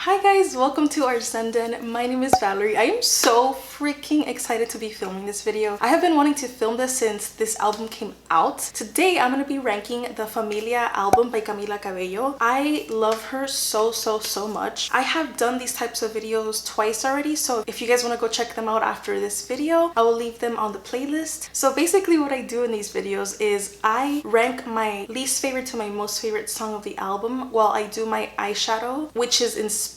Hi guys, welcome to our ValZenDen. My name is Valerie. I am so freaking excited to be filming this video. I have been wanting to film this since this album came out. Today I'm going to be ranking the Familia album by Camila Cabello. I love her so much. I have done these types of videos twice already, so if you guys want to go check them out after this video, I will leave them on the playlist. So basically what I do in these videos is I rank my least favorite to my most favorite song of the album while I do my eyeshadow, which is inspired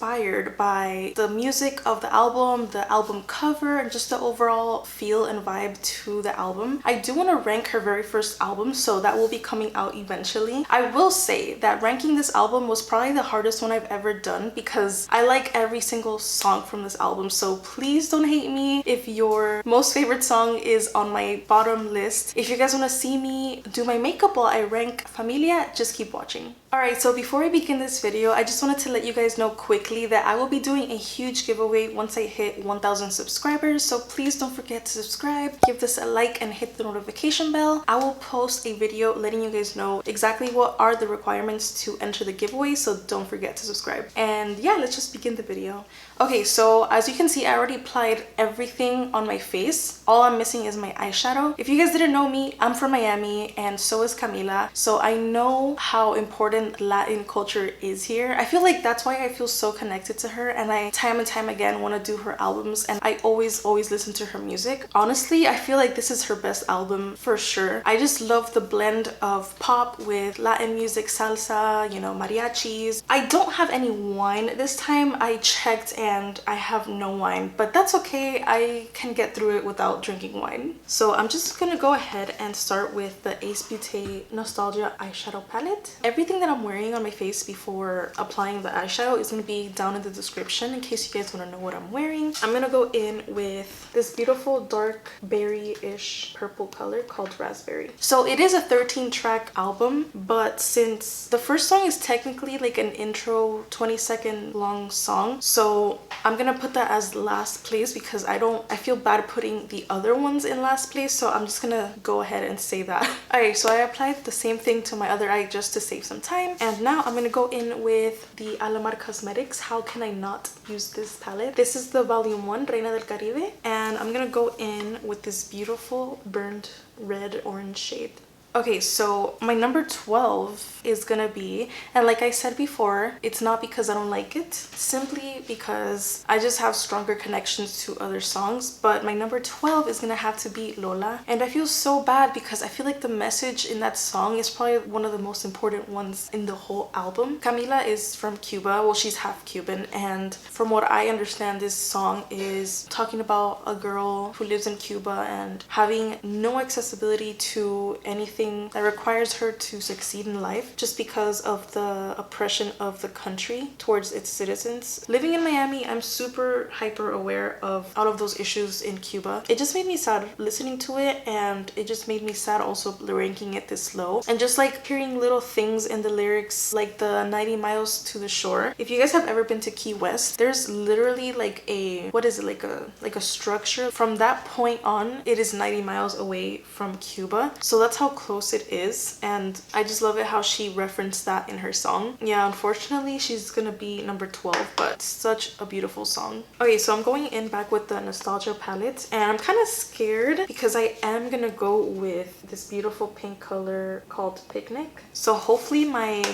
by the music of the album cover, and just the overall feel and vibe to the album. I do want to rank her very first album, so that will be coming out eventually. I will say that ranking this album was probably the hardest one I've ever done because I like every single song from this album, so please don't hate me if your most favorite song is on my bottom list. If you guys want to see me do my makeup while I rank Familia, just keep watching. Alright, so before I begin this video, I just wanted to let you guys know quickly that I will be doing a huge giveaway once I hit 1,000 subscribers, so please don't forget to subscribe, give this a like, and hit the notification bell. I will post a video letting you guys know exactly what are the requirements to enter the giveaway, so don't forget to subscribe. And yeah, let's just begin the video. Okay, so as you can see, I already applied everything on my face. All I'm missing is my eyeshadow. If you guys didn't know me, I'm from Miami and so is Camila, so I know how important Latin culture is here. I feel like that's why I feel so connected to her, and I time and time again want to do her albums, and I always listen to her music. Honestly, I feel like this is her best album for sure. I just love the blend of pop with Latin music, salsa, you know, mariachis. I don't have any wine this time. I checked and I have no wine, but that's okay. I can get through it without drinking wine. So I'm just gonna go ahead and start with the Ace Beaute Nostalgia eyeshadow palette. Everything that I'm wearing on my face before applying the eyeshadow is going to be down in the description in case you guys want to know what I'm wearing. I'm going to go in with this beautiful dark berry-ish purple color called Raspberry. So it is a 13-track album, but since the first song is technically like an intro 20-second long song, so I'm going to put that as last place because I feel bad putting the other ones in last place, so I'm just going to go ahead and say that. Alright, so I applied the same thing to my other eye just to save some time. And now I'm going to go in with the Alamar Cosmetics. How can I not use this palette? This is the volume 1, Reina del Caribe. And I'm going to go in with this beautiful burnt red orange shade. Okay, so my number 12 is gonna be, and like I said before, it's not because I don't like it, simply because I just have stronger connections to other songs, but my number 12 is gonna have to be Lola. And I feel so bad because I feel like the message in that song is probably one of the most important ones in the whole album. Camila is from Cuba, well, she's half Cuban, and from what I understand, this song is talking about a girl who lives in Cuba and having no accessibility to anything that requires her to succeed in life just because of the oppression of the country towards its citizens. Living in Miami, I'm super hyper aware of all of those issues in Cuba. It just made me sad listening to it, and it just made me sad also ranking it this low. And just like hearing little things in the lyrics, like the 90 miles to the shore. If you guys have ever been to Key West, there's literally like a, what is it, like a structure. From that point on, it is 90 miles away from Cuba. So that's how close it is, and I just love it how she referenced that in her song. Yeah, unfortunately she's gonna be number 12, but such a beautiful song. Okay, so I'm going in back with the Nostalgia palette, and I'm kind of scared because I am gonna go with this beautiful pink color called Picnic, so hopefully my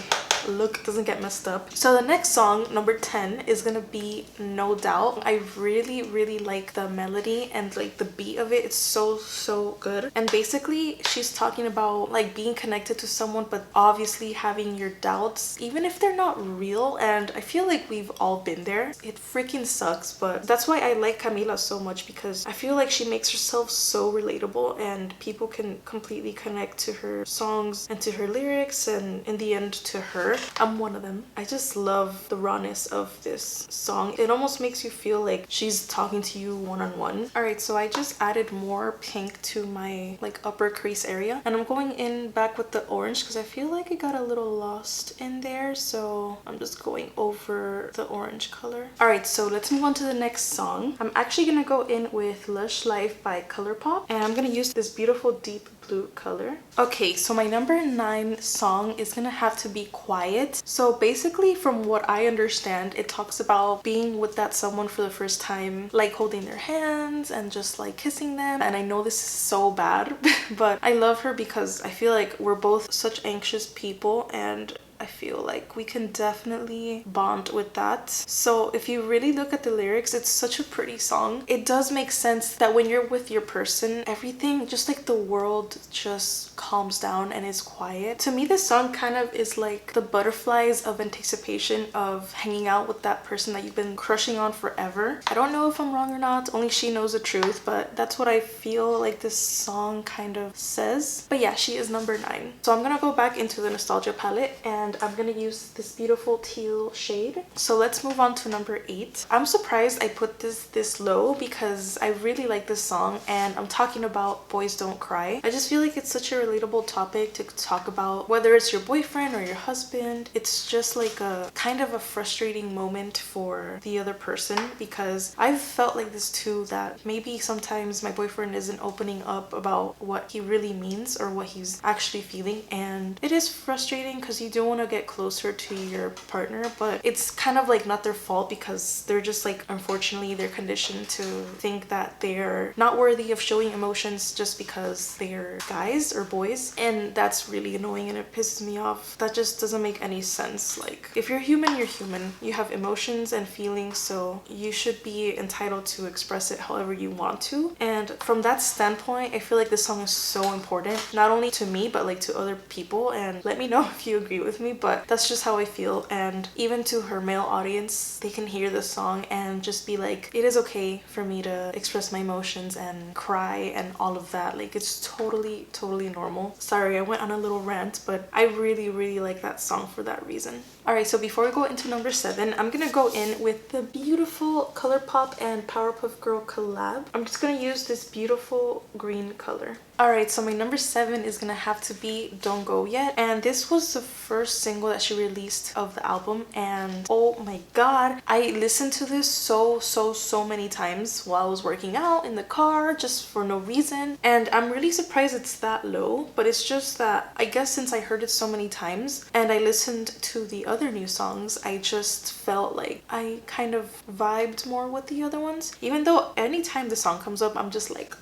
look doesn't get messed up. So the next song, number 10, is gonna be No Doubt. I really like the melody and like the beat of it. It's so good, and basically she's talking about like being connected to someone but obviously having your doubts even if they're not real, and I feel like we've all been there. It freaking sucks, but that's why I like Camila so much, because I feel like she makes herself so relatable and people can completely connect to her songs and to her lyrics, and in the end to her. I'm one of them. I just love the rawness of this song. It almost makes you feel like she's talking to you one-on-one. Alright, so I just added more pink to my like upper crease area, and I'm going in back with the orange because I feel like it got a little lost in there, so I'm just going over the orange color. Alright, so let's move on to the next song. I'm actually gonna go in with Lush Life by Colourpop, and I'm gonna use this beautiful deep blue color. Okay, so my number 9 song is gonna have to be Quiet quiet. So basically, from what I understand, it talks about being with that someone for the first time, like holding their hands and just like kissing them. And I know this is so bad, but I love her because I feel like we're both such anxious people, and I feel like we can definitely bond with that. So if you really look at the lyrics, it's such a pretty song. It does make sense that when you're with your person, everything, just like the world just calms down and is quiet. To me, this song kind of is like the butterflies of anticipation of hanging out with that person that you've been crushing on forever. I don't know if I'm wrong or not, only she knows the truth, but that's what I feel like this song kind of says. But yeah, she is number 9. So I'm gonna go back into the nostalgia palette, and I'm gonna use this beautiful teal shade. So let's move on to number 8. I'm surprised I put this low because I really like this song, and I'm talking about Boys Don't Cry. I just feel like it's such a relatable topic to talk about, whether it's your boyfriend or your husband. It's just like a kind of a frustrating moment for the other person, because I've felt like this too, that maybe sometimes my boyfriend isn't opening up about what he really means or what he's actually feeling, and it is frustrating because you don't want to get closer to your partner, but it's kind of like not their fault, because they're just like, unfortunately, they're conditioned to think that they're not worthy of showing emotions just because they're guys or boys, and that's really annoying and it pisses me off. That just doesn't make any sense. Like, if you're human, you're human. You have emotions and feelings, so you should be entitled to express it however you want to. And from that standpoint, I feel like this song is so important, not only to me but like to other people, and let me know if you agree with me, but that's just how I feel. And even to her male audience, they can hear this song and just be like, it is okay for me to express my emotions and cry and all of that. Like, it's totally normal. Sorry, I went on a little rant, but I really like that song for that reason. Alright, so before we go into number 7, I'm gonna go in with the beautiful Colourpop and Powerpuff Girl collab. I'm just gonna use this beautiful green color. Alright, so my number 7 is gonna have to be Don't Go Yet, and this was the first single that she released of the album, and oh my god, I listened to this so many times while I was working out in the car just for no reason, and I'm really surprised it's that low. But it's just that I guess since I heard it so many times and I listened to the other new songs, I just felt like I kind of vibed more with the other ones, even though anytime the song comes up, I'm just like,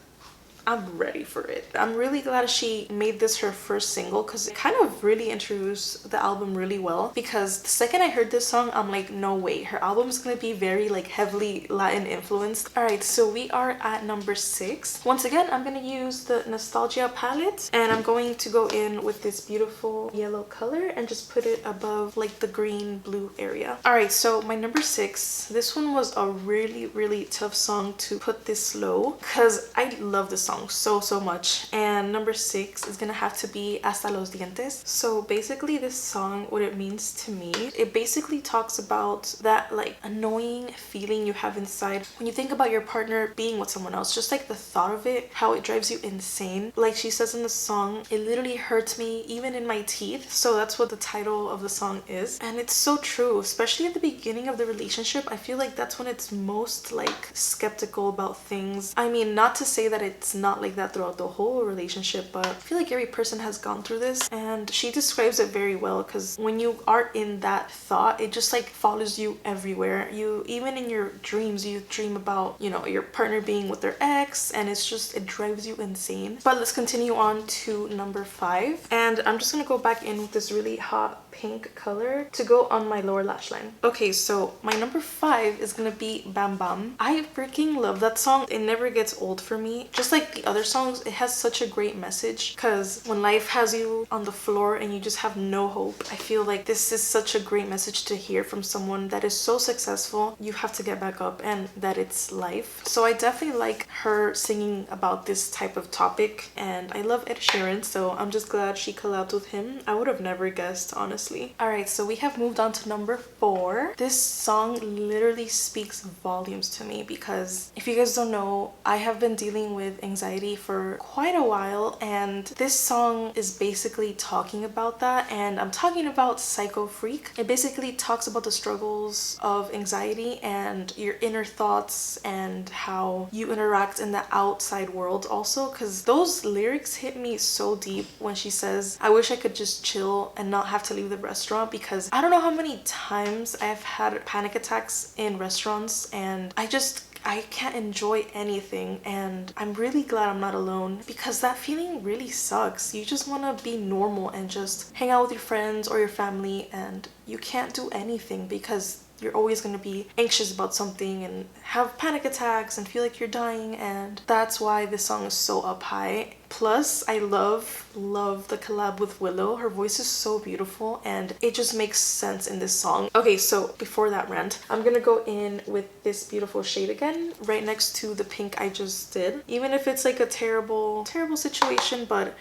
I'm ready for it. I'm really glad she made this her first single, because it kind of really introduced the album really well. Because the second I heard this song, I'm like, no way, her album is gonna be very like heavily Latin influenced. Alright, so we are at number 6. Once again, I'm gonna use the nostalgia palette, and I'm going to go in with this beautiful yellow color and just put it above like the green blue area. Alright, so my number 6, this one was a really tough song to put this low, because I love this song so much. And number 6 is gonna have to be Hasta los Dientes. So basically, this song, what it means to me, it basically talks about that like annoying feeling you have inside when you think about your partner being with someone else. Just like the thought of it, how it drives you insane. Like she says in the song, it literally hurts me even in my teeth. So that's what the title of the song is, and it's so true. Especially at the beginning of the relationship, I feel like that's when it's most like skeptical about things. I mean, not to say that it's not like that throughout the whole relationship, but I feel like every person has gone through this, and she describes it very well, because when you are in that thought, it just like follows you everywhere. You, even in your dreams, you dream about, you know, your partner being with their ex, and it's just, it drives you insane. But let's continue on to number 5, and I'm just gonna go back in with this really hot pink color to go on my lower lash line. Okay, so my number 5 is gonna be Bam Bam. I freaking love that song. It never gets old for me. Just like the other songs, it has such a great message, because when life has you on the floor and you just have no hope, I feel like this is such a great message to hear from someone that is so successful. You have to get back up, and that it's life. So I definitely like her singing about this type of topic, and I love Ed Sheeran, so I'm just glad she collabed with him. I would have never guessed, honestly. Alright, so we have moved on to number 4. This song literally speaks volumes to me, because if you guys don't know, I have been dealing with anxiety for quite a while, and this song is basically talking about that. And I'm talking about Psycho Freak. It basically talks about the struggles of anxiety and your inner thoughts and how you interact in the outside world also, because those lyrics hit me so deep when she says, I wish I could just chill and not have to leave the the restaurant because I don't know how many times I've had panic attacks in restaurants and I can't enjoy anything, and I'm really glad I'm not alone because that feeling really sucks. You just want to be normal and just hang out with your friends or your family, and you can't do anything because you're always going to be anxious about something and have panic attacks and feel like you're dying, and that's why this song is so up high. Plus, I love the collab with Willow. Her voice is so beautiful and it just makes sense in this song. Okay, so before that rant, I'm gonna go in with this beautiful shade again, right next to the pink I just did. Even if it's like a terrible situation, but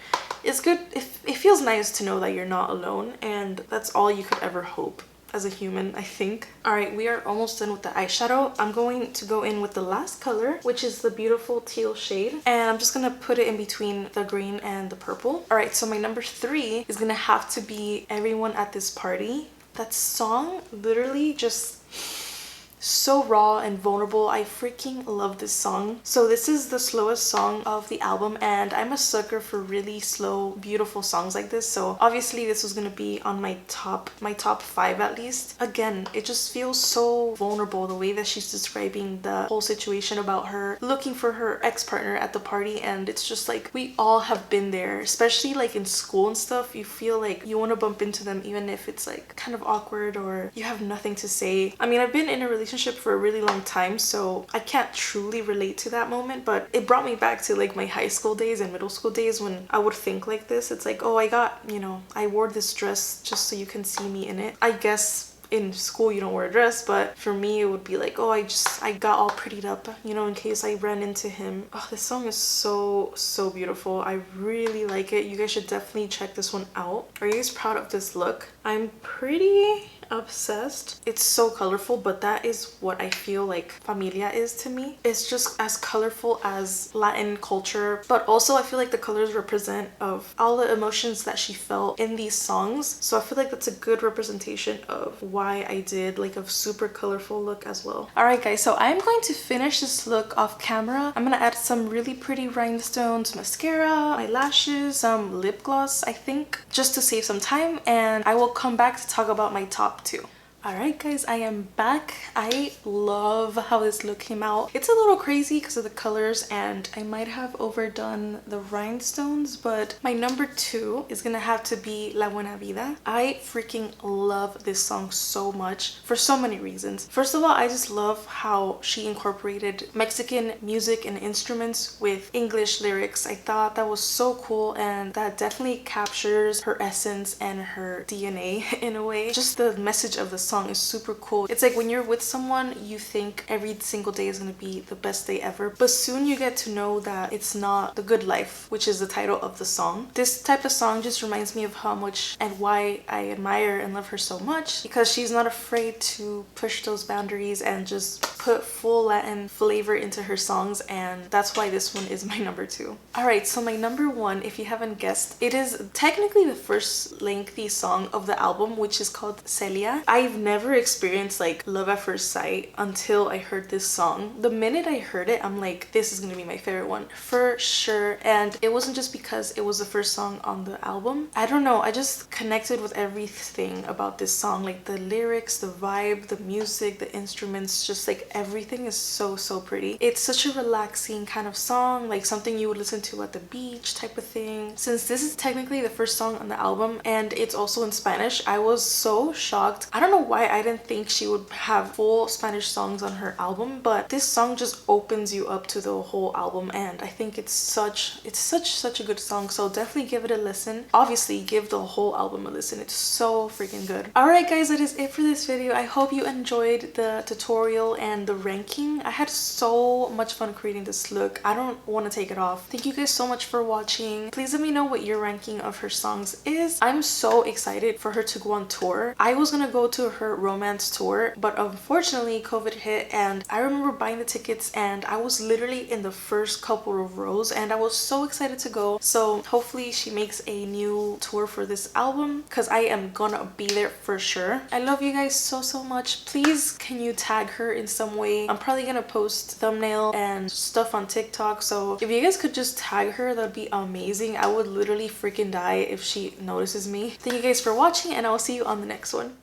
it's good. It feels nice to know that you're not alone, and that's all you could ever hope as a human, I think. All right, we are almost done with the eyeshadow. I'm going to go in with the last color, which is the beautiful teal shade, and I'm just gonna put it in between the green and the purple. All right, so my number 3 is gonna have to be Everyone at This Party. That song literally just so raw and vulnerable. I freaking love this song. So this is the slowest song of the album, and I'm a sucker for really slow, beautiful songs like this. So obviously this was gonna be on my top 5 at least. Again, it just feels so vulnerable, the way that she's describing the whole situation about her looking for her ex-partner at the party, and it's just like we all have been there, especially like in school and stuff. You feel like you want to bump into them even if it's like kind of awkward or you have nothing to say. I mean, I've been in a relationship for a really long time, so I can't truly relate to that moment, but it brought me back to like my high school days and middle school days when I would think like this. It's like, oh, I wore this dress just so you can see me in it. I guess in school you don't wear a dress, but for me it would be like, oh, I got all prettied up, in case I ran into him. Oh, this song is so beautiful. I really like it. You guys should definitely check this one out. Are you guys proud of this look? I'm pretty obsessed. It's so colorful, but that is what I feel like Familia is to me. It's just as colorful as Latin culture, but also I feel like the colors represent of all the emotions that she felt in these songs. So I feel like that's a good representation of why I did like a super colorful look as well. All right guys, so I'm going to finish this look off camera. I'm gonna add some really pretty rhinestones, mascara, my lashes, some lip gloss, I think, just to save some time, and I will come back to talk about my top 2. Alright guys, I am back. I love how this look came out. It's a little crazy because of the colors, and I might have overdone the rhinestones, but my number 2 is gonna have to be La Buena Vida. I freaking love this song so much for so many reasons. First of all, I just love how she incorporated Mexican music and instruments with English lyrics. I thought that was so cool, and that definitely captures her essence and her DNA in a way. Just the message of the song is super cool. It's like when you're with someone, you think every single day is going to be the best day ever, but soon you get to know that it's not the good life, which is the title of the song. This type of song just reminds me of how much and why I admire and love her so much, because she's not afraid to push those boundaries and just put full Latin flavor into her songs, and that's why this one is my number 2. Alright, so my number 1, if you haven't guessed, it is technically the first lengthy song of the album, which is called Celia. I've never experienced like love at first sight until I heard this song. The minute I heard it, I'm like, this is gonna be my favorite one for sure. And it wasn't just because it was the first song on the album. I don't know, I just connected with everything about this song, like the lyrics, the vibe, the music, the instruments, just like everything is so pretty. It's such a relaxing kind of song, like something you would listen to at the beach type of thing. Since this is technically the first song on the album and it's also in Spanish, I was so shocked. I don't know why I didn't think she would have full Spanish songs on her album, but this song just opens you up to the whole album, and I think it's such a good song. So definitely give it a listen. Obviously give the whole album a listen. It's so freaking good. Alright guys, that is it for this video. I hope you enjoyed the tutorial and the ranking. I had so much fun creating this look. I don't want to take it off. Thank you guys so much for watching. Please let me know what your ranking of her songs is. I'm so excited for her to go on tour. I was gonna go to her romance tour, but unfortunately COVID hit, and I remember buying the tickets and I was literally in the first couple of rows and I was so excited to go. So hopefully she makes a new tour for this album because I am gonna be there for sure. I love you guys so much. Please can you tag her in some way? I'm probably gonna post thumbnail and stuff on TikTok, so if you guys could just tag her, that'd be amazing. I would literally freaking die if she notices me. Thank you guys for watching and I'll see you on the next one.